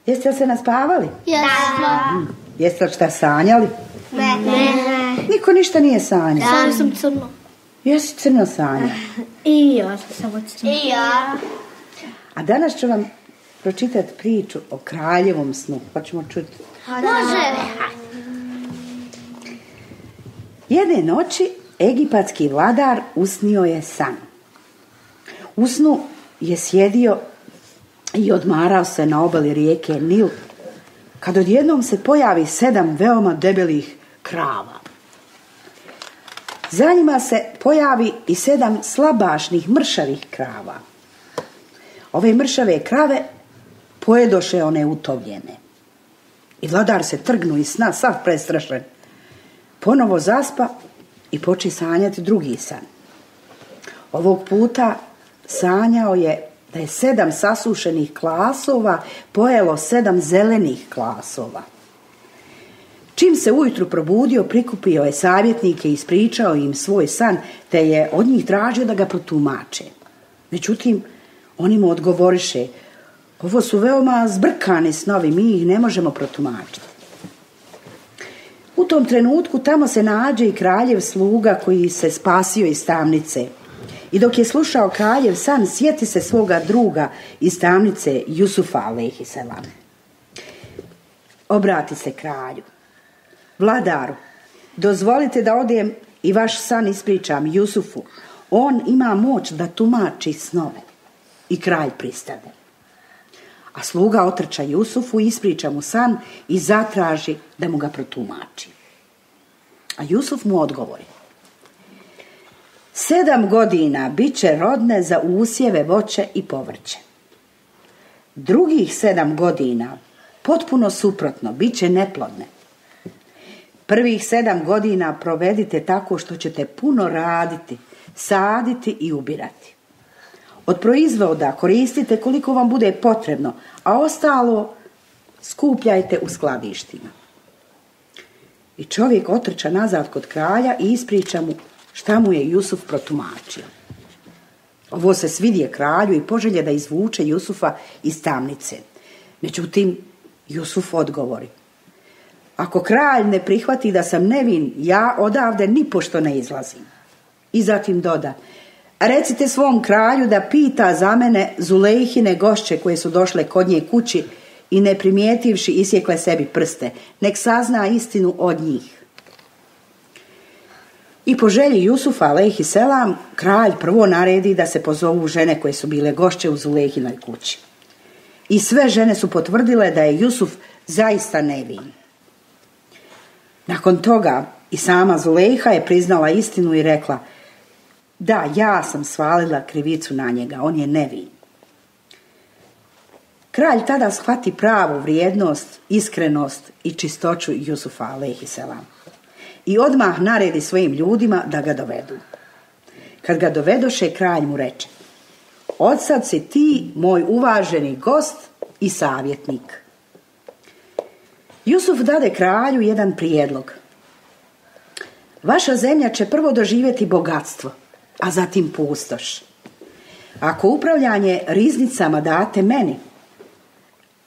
Jeste li se naspavali? Jesmo. Jeste li šta sanjali? Ne. Niko ništa nije sanjao. Sanjao sam crno. Jesi crno sanjao? I ja sam samo crno. I ja. A danas ću vam pročitati priču o kraljevom snu, pa ćemo čuti. Može. Jedne noći egipatski vladar usnio je san. U snu je sjedio i odmarao se na obali rijeke Nil, kad odjednom se pojavi 7 veoma debelih krava. Za njima se pojavi i 7 slabašnih mršavih krava. Ove mršave krave pojedoše one utovljene. I vladar se trgnu iz sna, sav prestrašen. Ponovo zaspa i poče sanjati drugi san. Ovog puta sanjao je da je 7 sasušenih klasova pojelo 7 zelenih klasova. Čim se ujutru probudio, prikupio je savjetnike i ispričao im svoj san, te je od njih tražio da ga protumače. Međutim, oni mu odgovoriše: ovo su veoma zbrkani snovi, mi ih ne možemo protumačiti. U tom trenutku tamo se nađe i kraljev sluga koji se spasio iz tamnice. I dok je slušao kraljev san, sjeti se svoga druga iz tamnice, Jusufa alejhiselam. Obrati se kralju: vladaru, dozvolite da odem i vaš san ispričam Jusufu. On ima moć da tumači snove. I kralj pristade. A sluga otrča Jusufu, ispriča mu san i zatraži da mu ga protumači. A Jusuf mu odgovori: 7 godina bit će rodne za usjeve voće i povrće. Drugih 7 godina potpuno suprotno, bit će neplodne. Prvih 7 godina provedite tako što ćete puno raditi, saditi i ubirati. Od proizvoda koristite koliko vam bude potrebno, a ostalo skupljajte u skladištima. I čovjek otrča nazad kod kralja i ispriča mu šta mu je Jusuf protumačio. Ovo se svidje kralju i poželje da izvuče Jusufa iz tamnice. Međutim, Jusuf odgovori: ako kralj ne prihvati da sam nevin, ja odavde nipošto ne izlazim. I zatim doda: recite svom kralju da pita za mene Zulejhine gošće koje su došle kod nje kući i ne primijetivši isjekle sebi prste. Nek sazna istinu od njih. I po želji Jusufa alejhiselam, kralj prvo naredi da se pozovu žene koje su bile gošće u Zulejhinoj kući. I sve žene su potvrdile da je Jusuf zaista nevin. Nakon toga i sama Zulejha je priznala istinu i rekla: da, ja sam svalila krivicu na njega, on je nevin. Kralj tada shvati pravu vrijednost, iskrenost i čistoću Jusufa alejhiselam. I odmah naredi svojim ljudima da ga dovedu. Kad ga dovedoše, kralj mu reče: odsad si ti moj uvaženi gost i savjetnik. Jusuf dade kralju jedan prijedlog: vaša zemlja će prvo doživjeti bogatstvo, a zatim pustoš. Ako upravljanje riznicama date meni,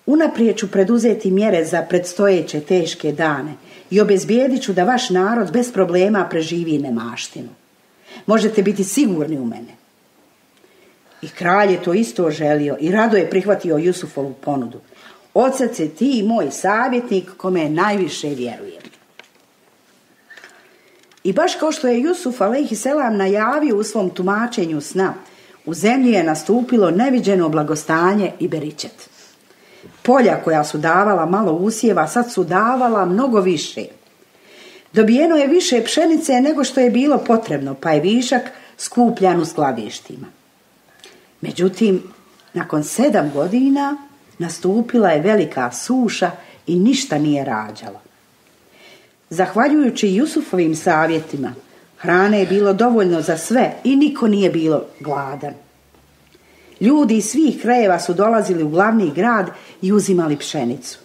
unaprijed ću preduzeti mjere za predstojeće teške dane i obezbijedit ću da vaš narod bez problema preživi nemaštinu. Možete biti sigurni u mene. I kralj je to isto želio i rado je prihvatio Jusufovu ponudu. Odsad si ti moj savjetnik kome najviše vjerujem. I baš kao što je Jusuf alejhiselam najavio u svom tumačenju sna, u zemlji je nastupilo neviđeno blagostanje i beričet. Polja koja su davala malo usjeva sad su davala mnogo više. Dobijeno je više pšenice nego što je bilo potrebno, pa je višak skupljan u skladištima. Međutim, nakon 7 godina nastupila je velika suša i ništa nije rađalo. Zahvaljujući Jusufovim savjetima, hrane je bilo dovoljno za sve i niko nije bilo gladan. Ljudi iz svih krajeva su dolazili u glavni grad i uzimali pšenicu.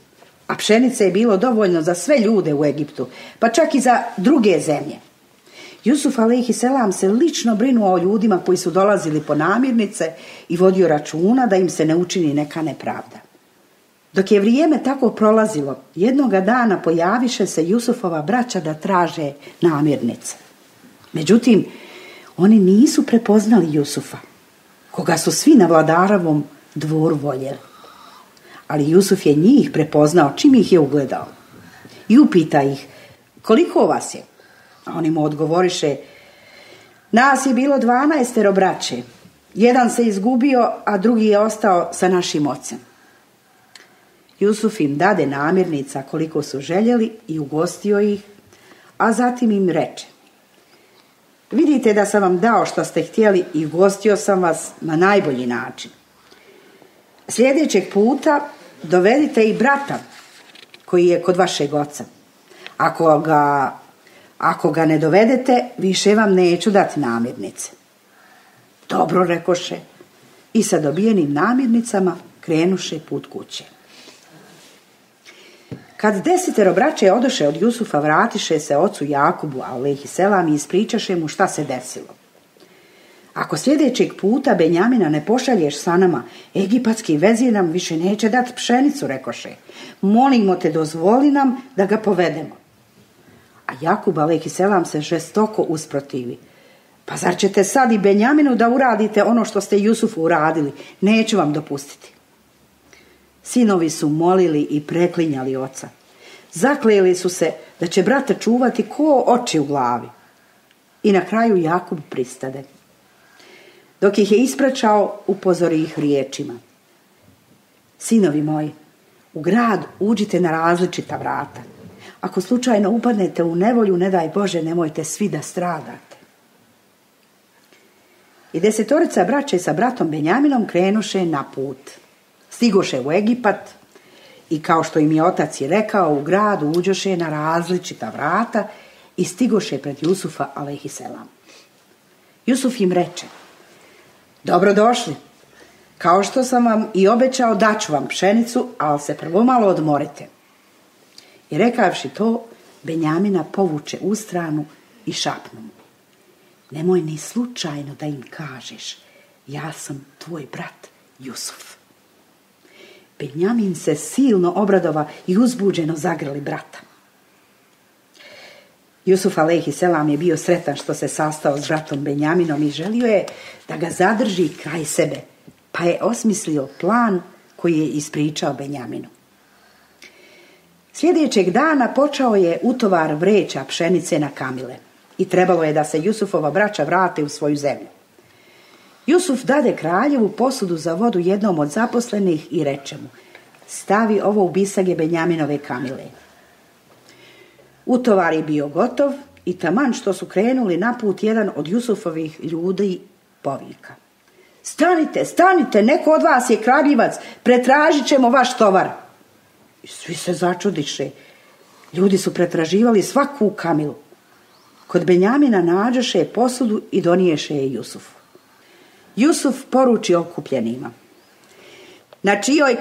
A pšenice je bilo dovoljno za sve ljude u Egiptu, pa čak i za druge zemlje. Jusuf alejhi selam se lično brinuo o ljudima koji su dolazili po namirnice i vodio računa da im se ne učini neka nepravda. Dok je vrijeme tako prolazilo, jednoga dana pojaviše se Jusufova braća da traže namirnice. Međutim, oni nisu prepoznali Jusufa, koga su svi na vladarovom dvoru voljeli. Ali Jusuf je njih prepoznao čim ih je ugledao. I upita ih, koliko vas je? A oni mu odgovoriše, nas je bilo 12 braće. Jedan se izgubio, a drugi je ostao sa našim ocem. Jusuf im dade namirnica koliko su željeli i ugostio ih, a zatim im reče, vidite da sam vam dao što ste htjeli i ugostio sam vas na najbolji način. Sljedećeg puta dovedite i brata koji je kod vašeg oca. Ako ga ne dovedete, više vam neću dati namirnice. Dobro, rekoše, i sa dobijenim namirnicama krenuše put kuće. Kad 10 braće odoše od Jusufa, vratiše se ocu Jakubu alejhi selam i ispričaše mu šta se desilo. Ako sljedećeg puta Benjamina ne pošalješ sa nama, egipatski vezir nam više neće dati pšenicu, rekoše. Molimo te, dozvoli nam da ga povedemo. A Jakub alejhi selam se žestoko usprotivi. Pa zar ćete sad i Benjaminu da uradite ono što ste Jusufu uradili? Neću vam dopustiti. Sinovi su molili i preklinjali oca. Zakleli su se da će brata čuvati ko oči u glavi. I na kraju Jakub pristade. Dok ih je ispraćao, upozori ih riječima. Sinovi moji, u grad uđite na različita vrata. Ako slučajno upadnete u nevolju, ne daj Bože, nemojte svi da stradate. I 10 braće sa bratom Benjaminom krenuše na put. Stigoše u Egipat i kao što im je otac i rekao, u grad uđoše na različita vrata i stigoše pred Jusufa alejhi selam. Jusuf im reče, dobrodošli, kao što sam vam i obećao, daću vam pšenicu, ali se prvo malo odmorite. I rekavši to, Benjamina povuče u stranu i šapnu mu, nemoj ni slučajno da im kažeš, ja sam tvoj brat Jusuf. Benjamin se silno obradova i uzbuđeno zagrli brata. Jusuf alejhi selam je bio sretan što se sastao s bratom Benjaminom i želio je da ga zadrži kraj sebe, pa je osmislio plan koji je ispričao Benjaminu. Sljedećeg dana počeo je utovar vreća pšenice na kamile i trebalo je da se Jusufova braća vrate u svoju zemlju. Jusuf dade kraljevu posudu za vodu jednom od zaposlenih i reče mu, stavi ovo u bisage Benjaminove kamile. Utovar je bio gotov i taman što su krenuli na put, jedan od Jusufovih ljudi povika. Stanite, stanite, neko od vas je kradljivac, pretražit ćemo vaš tovar. I svi se začudiše. Ljudi su pretraživali svaku kamilu. Kod Benjamina nađoše posudu i doniješe je Jusufu. Jusuf poruči okupljenima, na čijoj